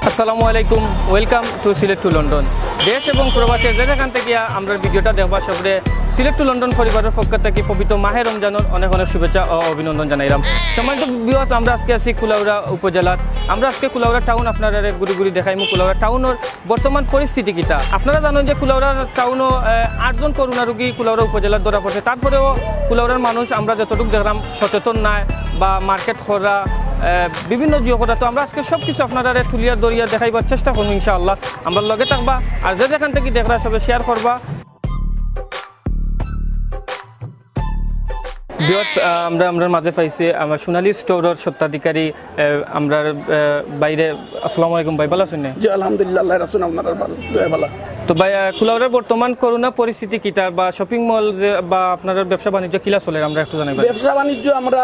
আসসালামু আলাইকুম, welcome to Sylhet to London. দেশ এবং প্রবাসে যেখান থেকে আমরা ভিডিওটা দেখবা সবরে সিলেট টু লন্ডন পরিবারের পক্ষ থেকে পবিত্র মাহে রমজানের অনেক অনেক শুভেচ্ছা ও অভিনন্দন জানাইলাম। সম্মানিত ভিউয়ার্স, আমরা আজকে আছি কুলাউড়া উপজেলাত। আমরা আজকে কুলাউড়া টাউন আপনারা ঘুরি ঘুরি দেখাইমু কুলাউড়া টাউনের বর্তমান পরিস্থিতি কিটা। আপনারা জানেন যে কুলাউড়া টাউনও 8 জন করোনা রোগী কুলাউড়া উপজেলার ধরা পড়ছে। তারপরেও কুলাউড়ার মানুষ আমরা যতটুকু দেখলাম সচেতন নাই বা মার্কেট করা বিভিন্ন জিও কথা। তো আমরা আজকে সব কিছু আপনারা তুলিয়া দরিয়া দেখাইবার চেষ্টা করবো ইনশাআল্লাহ। আমরা লগে থাকবা আর যেখান থেকে দেখরা সবে শেয়ার করবা। আমরা মাঝে পাইছি আমার সোনালী স্টোরের স্বত্বাধিকারী আমরা বাইরে। আসসালামু আলাইকুম ভাই, ভালো আছেন? জি আলহামদুলিল্লাহ, আল্লাহর রাসূল আপনারা ভালো। তো ভাই, কুলাউড়ার বর্তমান করোনা পরিস্থিতি কিটা বা শপিং মল যে বা আপনার ব্যবসা বাণিজ্য কিলা চলে আমরা একটু জানাই। ব্যবসা বাণিজ্য আমরা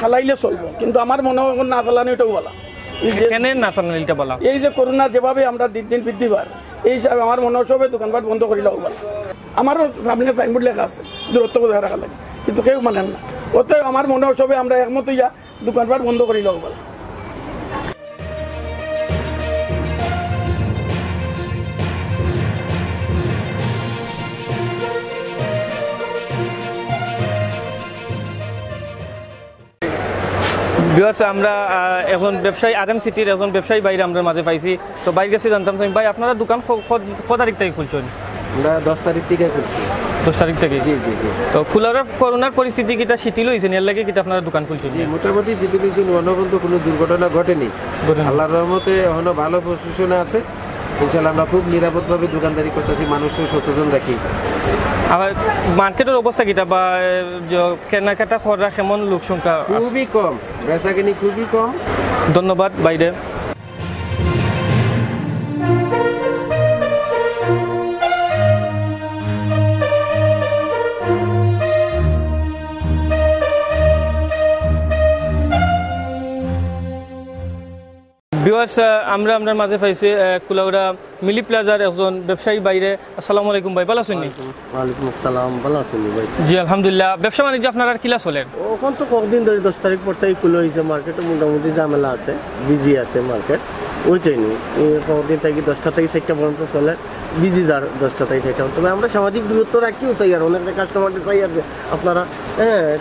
চালাইলে চলবো, কিন্তু আমার মনে হয় না চালানো এটাও বলা। কেন না চালানিটা বলা? এই যে করোনা যেভাবে আমরা দিন দিন বৃদ্ধি পার, এই হিসাবে আমার মনে হয় সবে দোকানপাট বন্ধ করিলেও বলা। আমারও সামনে সাইনবোর্ড লেখা আছে দূরত্ব বজায় রাখা লাগে, কিন্তু কেউ মানেন না। অতএব আমার মনে হয় সবে আমরা একমত হইয়া দোকানপাট বন্ধ করিলেও বলা। ভিউয়ার্স, আমরা এখন ব্যবসায়ী আরএম সিটির একজন ব্যবসায়ী বাইরে আমরা মাঝে পাইছি। তো বাইরে গেছে জানতাম ভাই আপনারা দোকান কত তারিখ থেকে খুলছেন? আমরা 10 তারিখ থেকে খুলছি। 10 তারিখ থেকে? জি জি জি। তো কুলাউড়ার করোনার পরিস্থিতি কিটা শিথিল হয়েছে এর লাগে কিটা আপনারা দোকান খুলছেন? জি, মোটামুটি শিথিল হয়েছে, অনবরত কোনো দুর্ঘটনা ঘটেনি। আল্লাহর রহমতে এখনো ভালো প্রশাসনে আছে। ইনশাআল্লাহ আমরা খুব নিরাপদভাবে দোকানদারি করতেছি, মানুষের সচেতন রাখি। আবার মার্কেটের অবস্থা কিটা বা কেনাকাটা করা কেমন? লোক সংখ্যা খুবই কম, বেচাকেনি খুবই কম। ধন্যবাদ বাইরে। ভিউয়ার্স, আমরা মাঝে পাইছি কুলাউড়া মিলি প্লাজার একজন ব্যবসায়ী বাইরে। আসসালামু আলাইকুম ভাই, ভালো আছেন? ওয়ালাইকুম আসসালাম, ভালো আছেন ভাই? জি আলহামদুলিল্লাহ। ব্যবসা বাণিজ্য আপনার আর কিলা চলেন? ওখান তো কয়েকদিন ধরে 10 তারিখ পর থেকে খুলে হয়েছে। মার্কেটে মোটামুটি ঝামেলা আছে, বিজি আছে মার্কেট। ওইটাই নেই, কয়েকদিন থেকে 10টা থেকে 4টা পর্যন্ত চলে, বিজি যার 10টা থেকে 4টা। তবে আমরা সামাজিক দূরত্ব রাখিও চাই, আর অনেক কাস্টমারদের চাই আর যে আপনারা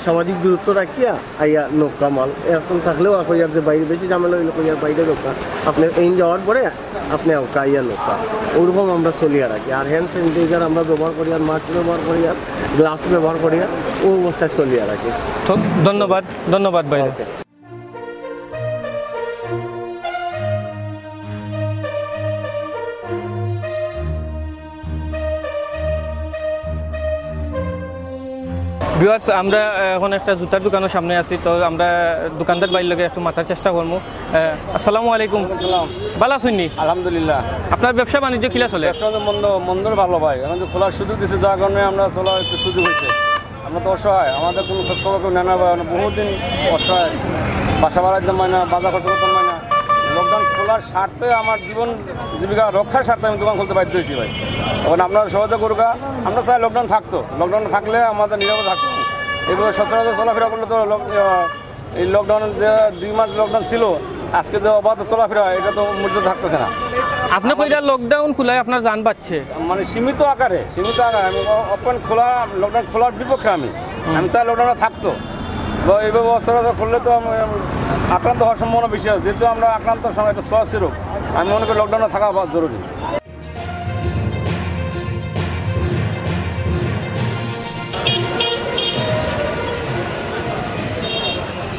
সামাজিক দূরত্ব রাখিয়া আইয়া নৌকা মাল এখন থাকলেও আর যে বাইরে বেশি ঝামেলা হইলো কইয়ার বাইরে নৌকা আপনি এই যাওয়ার পরে আপনি নৌকা আইয়া নৌকা ওরকম আমরা চলিয়া রাখি। আর হ্যান্ড স্যানিটাইজার আমরা ব্যবহার করি, আর মাস্ক ব্যবহার করি, আর গ্লাভস ব্যবহার করি, আর ওই অবস্থায় চলিয়া রাখি। তো ধন্যবাদ ভাই। ভিউয়ার্স, আমরা এখন একটা জুতার দোকানের সামনে আছি। তো আমরা দোকানদার বাইর লগে একটু মাথার চেষ্টা করবো। আসসালামু আলাইকুম, ভালো আছেন? আলহামদুলিল্লাহ। আপনার ব্যবসা বাণিজ্য কিলা চলে? ব্যবসা মন্দর ভালো ভাই, আমাদের খোলার সুযোগ দিচ্ছে, যার কারণে আমরা চলা একটু সুযোগ হয়েছে। আমরা তো অসহায়, আমাদের কোনো খোঁজখবর কেউ নেয় না, বহুদিন অসহায়, বাসা ভাড়া দিতাম হয় না, বাজার খরচ করতাম হয় না। লকডাউন খোলার স্বার্থে আমার জীবিকা রক্ষার স্বার্থে আমি দোকান খুলতে বাধ্য হয়েছি ভাই। এখন আপনারা সহযোগ করুক। আমরা চাই লকডাউন থাকতো, লকডাউন থাকলে আমাদের নিরাপদ থাকতো। এইভাবে সচরাচর চলাফেরা করলে তো এই লকডাউন যে 2 মাস লকডাউন ছিল, আজকে যে অবাধ চলাফেরা এটা তো মূর্য থাকতেছে না। আপনি কইরা লকডাউন খোলায় আপনার জান বাঁচছে? মানে সীমিত আকারে আমি ওপেন খোলা, লকডাউন খোলার বিপক্ষে। আমি চাই লকডাউনটা থাকতো। এইভাবে সচরাচর করলে তো আক্রান্ত হওয়ার সম্ভাবনা বেশি আছে। যেহেতু আমরা আক্রান্ত সময় একটা ছোঁয়াচে রোগ, আমি মনে করি লকডাউনে থাকা জরুরি।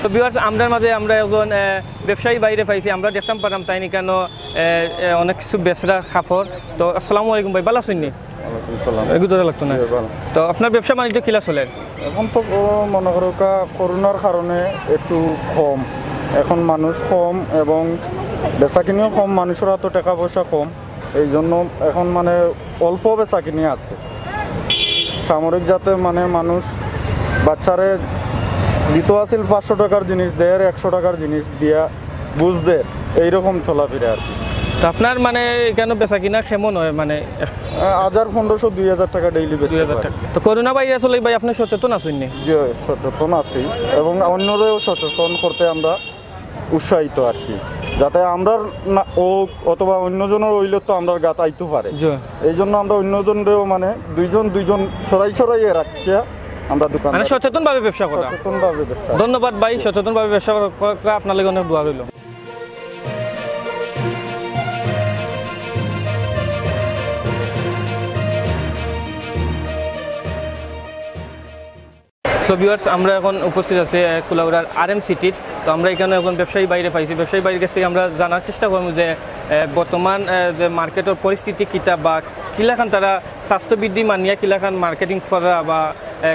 তো ভিউয়ার্স, আমরা মাঝে আমরা একজন ব্যবসায়ী বাইরে পাইছি। আমরা দেখতাম পারলাম তাই নি কেন অনেক কিছু বেচরা খাফর। তো আসসালামু আলাইকুম ভাই, ভালো আছেন? এগুলো লাগতো না। তো আপনার ব্যবসা বাণিজ্য কিলা চলে? এখন তো মনে করো করোনার কারণে একটু কম, এখন মানুষ কম এবং বেচাকিনিও কম, মানুষের তো টাকা পয়সা কম, এই জন্য এখন মানে অল্প বেচাকিনি আছে। সামরিক যাতে মানে মানুষ বাচ্চারে দিত আছিল 500 টাকার জিনিস দেয়, 100 টাকার জিনিস দিয়া বুঝ দেয়, এইরকম চলাফেরা আর কি। তো আপনার মানে কেন বেচা কিনা কেমন হয়? মানে 1500-2000 টাকা ডেইলি বেচা। 2000 টাকা। তো করোনা ভাইরাস হলে ভাই আপনি সচেতন আছেন নি? জি সচেতন আছি এবং অন্যরাও সচেতন করতে আমরা উৎসাহিত আর কি। যাতে আমরা না ও অথবা অন্যজনের হইলে তো আমরা গাত আইতে পারে, এই জন্য আমরা অন্যজনেরও মানে দুইজন সরাই রাখিয়া আমরা দোকান মানে সচেতনভাবে ব্যবসা করা। ধন্যবাদ ভাই, সচেতনভাবে ব্যবসা করা আপনার লাগে অনেক দোয়া রইল। সো ভিউয়ার্স, আমরা এখন উপস্থিত আছি কুলাউড়ার RM সিটির। তো আমরা এখানে এখন ব্যবসায়ী বাইরে পাইছি। ব্যবসায়ী বাইরের কাছে আমরা জানার চেষ্টা করব যে বর্তমান যে মার্কেটের পরিস্থিতি কিতা বা কিলাখান তারা স্বাস্থ্যবৃদ্ধি মানিয়া কিলাখান মার্কেটিং করা বা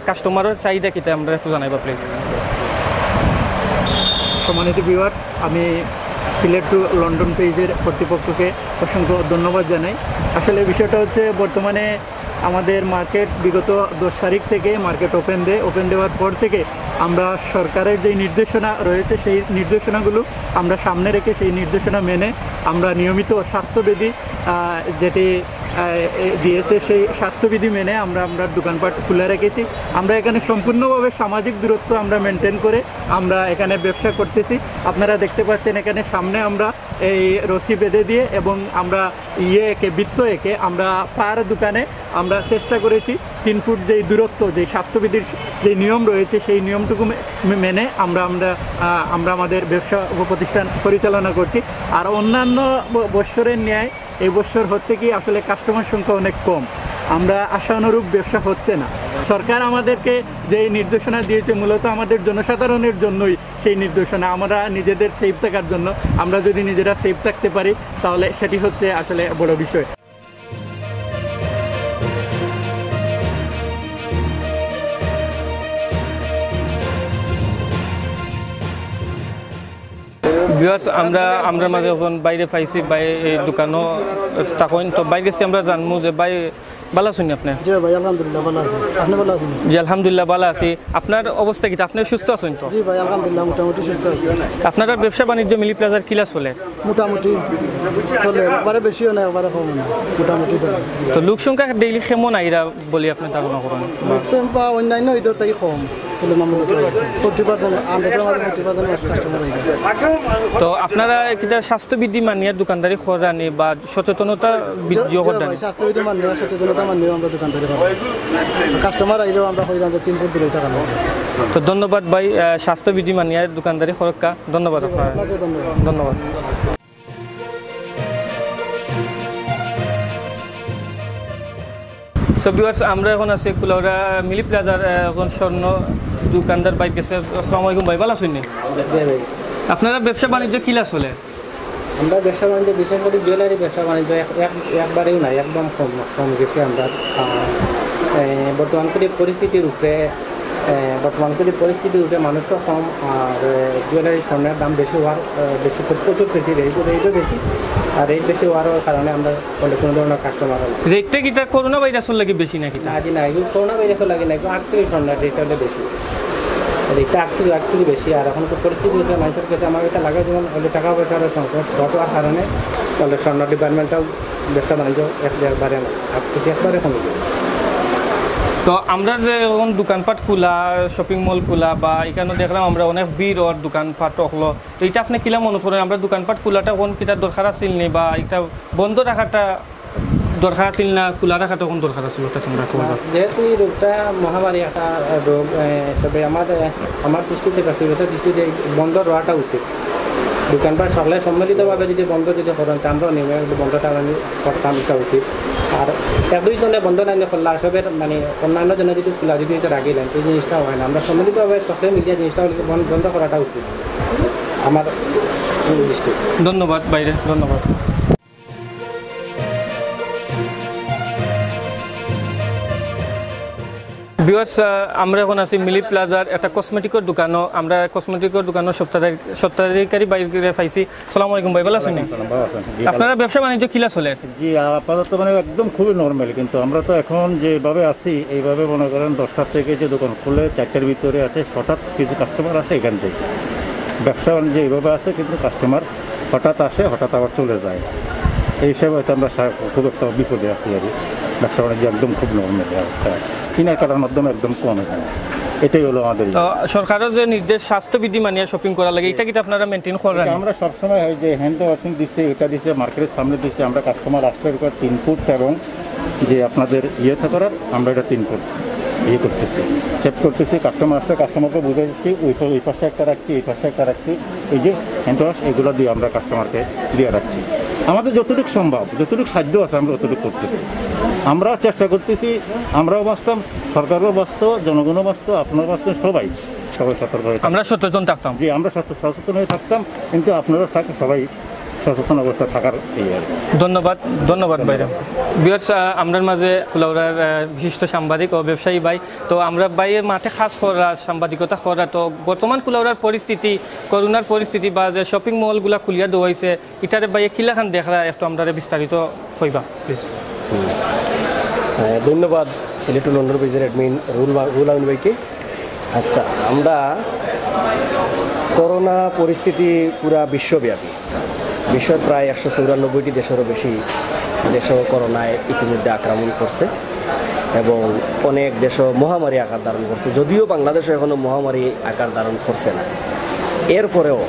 কাস্টমারের চাহিদা কিতা আমরা একটু জানাইবা প্লিজ। সম্মানিত ভিউয়ার্স, আমি সিলেট টু লন্ডন পেজের কর্তৃপক্ষকে অসংখ্য ধন্যবাদ জানাই। আসলে বিষয়টা হচ্ছে বর্তমানে আমাদের মার্কেট বিগত 10 তারিখ থেকে মার্কেট ওপেন দেওয়ার পর থেকে আমরা সরকারের যে নির্দেশনা রয়েছে সেই নির্দেশনাগুলো আমরা সামনে রেখে সেই নির্দেশনা মেনে আমরা নিয়মিত স্বাস্থ্যবিধি যেটি দিয়েছে সেই স্বাস্থ্যবিধি মেনে আমরা দোকানপাট খুলে রেখেছি। আমরা এখানে সম্পূর্ণভাবে সামাজিক দূরত্ব আমরা মেনটেন করে আমরা এখানে ব্যবসা করতেছি। আপনারা দেখতে পাচ্ছেন এখানে সামনে আমরা এই রশি বেঁধে দিয়ে এবং আমরা বৃত্ত এঁকে আমরা পার দোকানে আমরা চেষ্টা করেছি 3 ফুট যেই দূরত্ব, যেই স্বাস্থ্যবিধির যে নিয়ম রয়েছে সেই নিয়মটুকু মেনে আমরা আমাদের ব্যবসা প্রতিষ্ঠান পরিচালনা করছি। আর অন্যান্য বৎসরের ন্যায় এই বছর হচ্ছে কি আসলে কাস্টমার সংখ্যা অনেক কম, আমরা আশানুরূপ ব্যবসা হচ্ছে না। সরকার আমাদেরকে যে নির্দেশনা দিয়েছে মূলত আমাদের জনসাধারণের জন্যই সেই নির্দেশনা, আমরা নিজেদের সেফ থাকার জন্য। আমরা যদি নিজেরা সেফ থাকতে পারি তাহলে সেটি হচ্ছে আসলে বড় বিষয়। ভিউয়ার্স, আমরা মাঝে যখন বাইরে পাইছি দোকানও তখন তো বাইরে গেছি আমরা জানবো যে ভাই ভালো আছেন আপনি? জি ভাই, আলহামদুলিল্লাহ ভালো আছি। আপনি ভালো আছেন? জি আলহামদুলিল্লাহ ভালো আছি। আপনার অবস্থা কি? আপনি সুস্থ আছেন তো? জি ভাই আলহামদুলিল্লাহ মোটামুটি সুস্থ আছি। আপনারা ব্যবসা বাণিজ্য মিলি প্লাজার কিলা চলে? মোটামুটি চলে, একবারে বেশিও না একবারে কম না, মোটামুটি চলে। তো লোক সংখ্যা ডেইলি কেমন আইরা বলি আপনি ধারণা করেন? লোক সংখ্যা অন্যান্য ঈদের থেকে কম, 40% 100-এর মধ্যে 40% কাস্টমার হয়ে যায়। তো আপনারা কিটা স্বাস্থ্যবিধি মানিয়ে দোকানদারি করানি বা সচেতনতা বৃদ্ধি করেন? স্বাস্থ্যবিধি মানিয়ে সচেতনতা মানিয়ে আমরা দোকানদারি করি। কাস্টমার আইলেও আমরা হইলাম 3 ফুট দূরে টাকা নেব। তো ধন্যবাদ ভাই, স্বাস্থ্যবিধি মানিয়ে দোকানদারি করা। ধন্যবাদ আপনার, ধন্যবাদ। সো ভিউয়ার্স, আমরা এখন আছি কুলাউড়া মিলি প্লাজার এখন স্বর্ণ দোকানদার বাইক গেছে। আসসালামু আলাইকুম ভাই, ভালো আছেন? আপনারা ব্যবসা বাণিজ্য কিলা চলে? আমরা ব্যবসা বাণিজ্য বিশেষ করে জুয়েলারি ব্যবসা বাণিজ্য একবারেও নাই, একদম কম গেছে। আমরা বর্তমান পরিস্থিতির উপরে মানুষও কম, আর জুয়েলারি স্বর্ণের দাম বেশি হওয়ার প্রচুর বেশি, রেটও বেশি, আর রেট বেশি হওয়ার কারণে আমরা কোনো ধরনের কাস্টমার হয়। রেটটা কি করোনা ভাইরাসের লাগে বেশি নাকি? আজি না, এগুলো করোনা ভাইরাসের লাগে না, একটু 8 থেকে স্বর্ণের রেটটা হলে বেশি, রেটটা 8 থেকে বেশি। আর এখন তো পরিস্থিতি হচ্ছে মানুষের কাছে আমার এটা লাগে যেমন হলে টাকা পয়সার সংকট শর্ট হওয়ার কারণে তাহলে স্বর্ণ ডিপার্টমেন্টটাও ব্যবসা বাণিজ্য একবারে 8 থেকে একবারে কমে গেছে। তো আমরা যে এখন দোকানপাট খোলা, শপিং মল খোলা বা এখানে দেখলাম আমরা অনেক ভিড় ওর দোকানপাট হলো, তো এটা আপনি কিলা মনে করেন? আমরা দোকানপাট খোলাটা কোন কিটা দরকার আছিল নি বা এটা বন্ধ রাখাটা দরকার আছিল না খোলা রাখাটা কোন দরকার আছিল? যেহেতু এই রোগটা মহামারী একটা রোগ, তবে আমার দৃষ্টিতে ব্যক্তিগত দৃষ্টিতে বন্ধ রাখাটা উচিত। দোকানপাট সকলে সম্মিলিতভাবে যদি বন্ধ করেন তা আমরাও নেমে বন্ধটা করতাম, এটা উচিত। আর 1-2 জনে বন্ধ না করলে সবের মানে অন্যান্য জনে যদি খোলা যদি এটা রাখিলেন এই জিনিসটা হয় না। আমরা সম্মিলিতভাবে সকলে মিলিয়ে জিনিসটা বন্ধ করাটা উচিত আমার দৃষ্টি। ধন্যবাদ বাইরে, ধন্যবাদ। ভিউয়ার্স, আমরা এখন আছি মিলি প্লাজার একটা কসমেটিকের দোকানও। আমরা কসমেটিকের দোকানের সপ্তাহাধিকারী বাইরে পাইছি। আসসালামু আলাইকুম ভাই, ভালো আছেন? আপনারা ব্যবসা বাণিজ্য কিলা চলে? জি আপাতত মানে একদম খুবই নর্মাল, কিন্তু আমরা তো এখন যেভাবে আছি এইভাবে মনে করেন 10টার থেকে যে দোকান খুলে 4টার ভিতরে আছে, হঠাৎ কিছু কাস্টমার আসে এখান থেকে। ব্যবসা বাণিজ্য এইভাবে আছে, কিন্তু কাস্টমার হঠাৎ আসে হঠাৎ আবার চলে যায়। এই হিসাবে হয়তো আমরা খুব একটা বিপদে আছি আর ব্যবসা বাণিজ্য একদম খুব নর্মাল অবস্থায় আছে। কেনাকাটার মাধ্যমে একদম কম এখানে। এটাই হলো আমাদের তো সরকারের যে নির্দেশ স্বাস্থ্যবিধি মানিয়ে শপিং করা লাগে এটা কিন্তু আপনারা মেনটেন করেন? আমরা সবসময় হয় যে হ্যান্ড ওয়াশিং দিচ্ছে, এটা দিচ্ছে, মার্কেটের সামনে দিচ্ছে, আমরা কাস্টমার আসলে 3 ফুট এবং যে আপনাদের ইয়েতে করার আমরা এটা 3 ফুট করতেছি, চেক করতেছি, কাস্টমার আসলে কাস্টমারকে বুঝে দিচ্ছি, ওই পাশে একটা রাখছি, এই পাশে একটা রাখছি, এই যে হ্যান্ড ওয়াশ এগুলো দিয়ে আমরা কাস্টমারকে দিয়ে রাখছি। আমাদের যতটুকু সম্ভব, যতটুকু সাধ্য আছে আমরা ততটুকু করতেছি, আমরা চেষ্টা করতেছি, আমরাও বাঁচতাম, সরকারও বাঁচত, জনগণও বাঁচত, আপনারাও বাঁচতেন, সবাই সতর্ক হয়ে আমরা সচেতন থাকতাম। জি, আমরা সচেতন হয়ে থাকতাম, কিন্তু আপনারাও সবাই সচেতন অবস্থা থাকার এই আর ধন্যবাদ ভাইরা। ভিউয়ার্স, আমাদের মাঝে কুলাউড়ার বিশিষ্ট সাংবাদিক ও ব্যবসায়ী ভাই, তো আমরা ভাইয়ের মাঠে খাস করা সাংবাদিকতা করা, তো বর্তমান কুলাউড়ার পরিস্থিতি, করোনার পরিস্থিতি বা যে শপিং মলগুলা খুলিয়া দেওয়া হয়েছে এটারে ভাইয়ে কিলাখান দেখা একটু আমরা বিস্তারিত হইবা প্লিজ। ধন্যবাদ সিলেট টু লন্ডন ব্রিজের অ্যাডমিন রুল আমিন ভাইকে। আচ্ছা, আমরা করোনা পরিস্থিতি পুরা বিশ্বব্যাপী, বিশ্বের প্রায় 194টি দেশেরও বেশি দেশও করোনায় ইতিমধ্যে আক্রমণ করছে এবং অনেক দেশও মহামারী আকার ধারণ করছে, যদিও বাংলাদেশও এখনও মহামারী আকার ধারণ করছে না। এরপরেও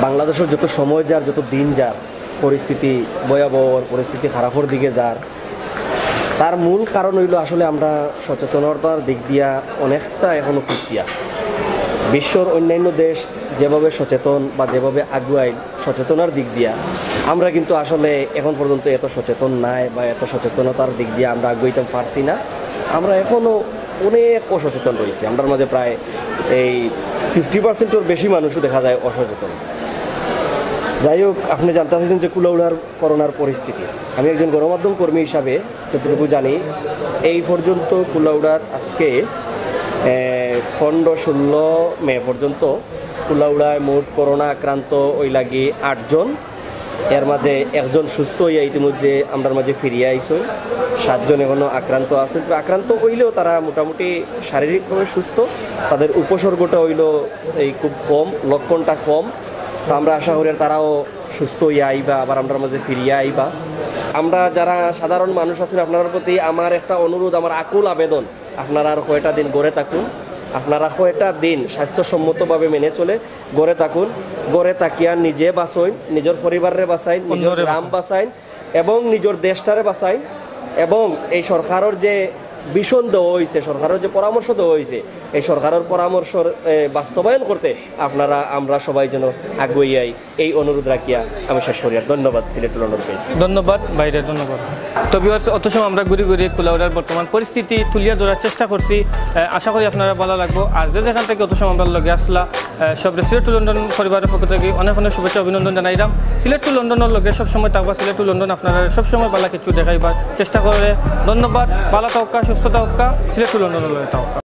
বাংলাদেশের যত সময় যার, যত দিন যার, পরিস্থিতি ভয়াবহ, পরিস্থিতি খারাপের দিকে যার, তার মূল কারণ হইল আসলে আমরা সচেতনতার দিক দিয়া অনেকটা এখনও পিছিয়া। বিশ্বর অন্যান্য দেশ যেভাবে সচেতন বা যেভাবে আগুয়ায় সচেতনার দিক দিয়া, আমরা কিন্তু আসলে এখন পর্যন্ত এত সচেতন নাই বা এত সচেতনতার দিক দিয়ে আমরা আগুয়াইতে পারছি না। আমরা এখনও অনেক অসচেতন রয়েছে, আমাদের মাঝে প্রায় এই 50%-এর বেশি মানুষও দেখা যায় অসচেতন। যাই হোক, আপনি জানতে চাইছেন যে কুলাউড়ার করোনার পরিস্থিতি। আমি একজন গণমাধ্যম কর্মী হিসাবে যতটুকু জানি, এই পর্যন্ত কুলাউড়ার আজকে 15-16 মে পর্যন্ত কুলাউড়ায় মোট করোনা আক্রান্ত ওই লাগে 8 জন। এর মাঝে 1 জন সুস্থ হইয়া ইতিমধ্যে আমার মাঝে ফিরিয়ে আইসই। 7 জন এখনও আক্রান্ত আছে। আক্রান্ত হইলেও তারা মোটামুটি শারীরিকভাবে সুস্থ, তাদের উপসর্গটা হইল এই খুব কম, লক্ষণটা কম। তো আমরা আশা করি তারাও সুস্থ হইয়া আইবা, আবার আমার মাঝে ফিরিয়ে আইবা। আমরা যারা সাধারণ মানুষ আছেন, আপনার প্রতি আমার একটা অনুরোধ, আমার আকুল আবেদন, আপনারা আর কয়টা দিন গড়ে থাকুন, আপনারা কয়টা দিন স্বাস্থ্যসম্মতভাবে মেনে চলে গড়ে থাকুন। গড়ে তাকিয়া নিজে বাঁচইন, নিজের পরিবারের বাঁচাইন, নিজের গ্রাম বাঁচাইন এবং নিজের দেশটারে বাঁচাইন। এবং এই সরকারের যে ভীষণ দেওয়া হয়েছে, সরকারের যে পরামর্শ দেওয়া হয়েছে, এই সরকারের পরামর্শ বাস্তবায়ন করতে আপনারা আমরা সবাই যেন আগুয়াই, এই অনুরোধ রাখিয়া আমি শেষ করি। আর ধন্যবাদ সিলেট লন্ডন পেজ। ধন্যবাদ বাইরে, ধন্যবাদ। তো ভিউয়ার্স, অত সময় আমরা ঘুরে ঘুরে কুলাউড়ার বর্তমান পরিস্থিতি তুলিয়া ধরার চেষ্টা করছি। আশা করি আপনারা ভালো লাগবো। আর যেখান থেকে অত সময় আমরা লগে আসলা সব সিলেট টু লন্ডন পরিবারের পক্ষ থেকে অনেক অনেক শুভেচ্ছা অভিনন্দন জানাইলাম। সিলেট টু লন্ডনের লগে সবসময় থাকবা, সিলেট টু লন্ডন আপনারা সবসময় ভালো কিছু দেখাইবার চেষ্টা করে। ধন্যবাদ, ভালো থাকা, সুস্থ থাকা, সিলেট টু লন্ডনের লগে থাকা।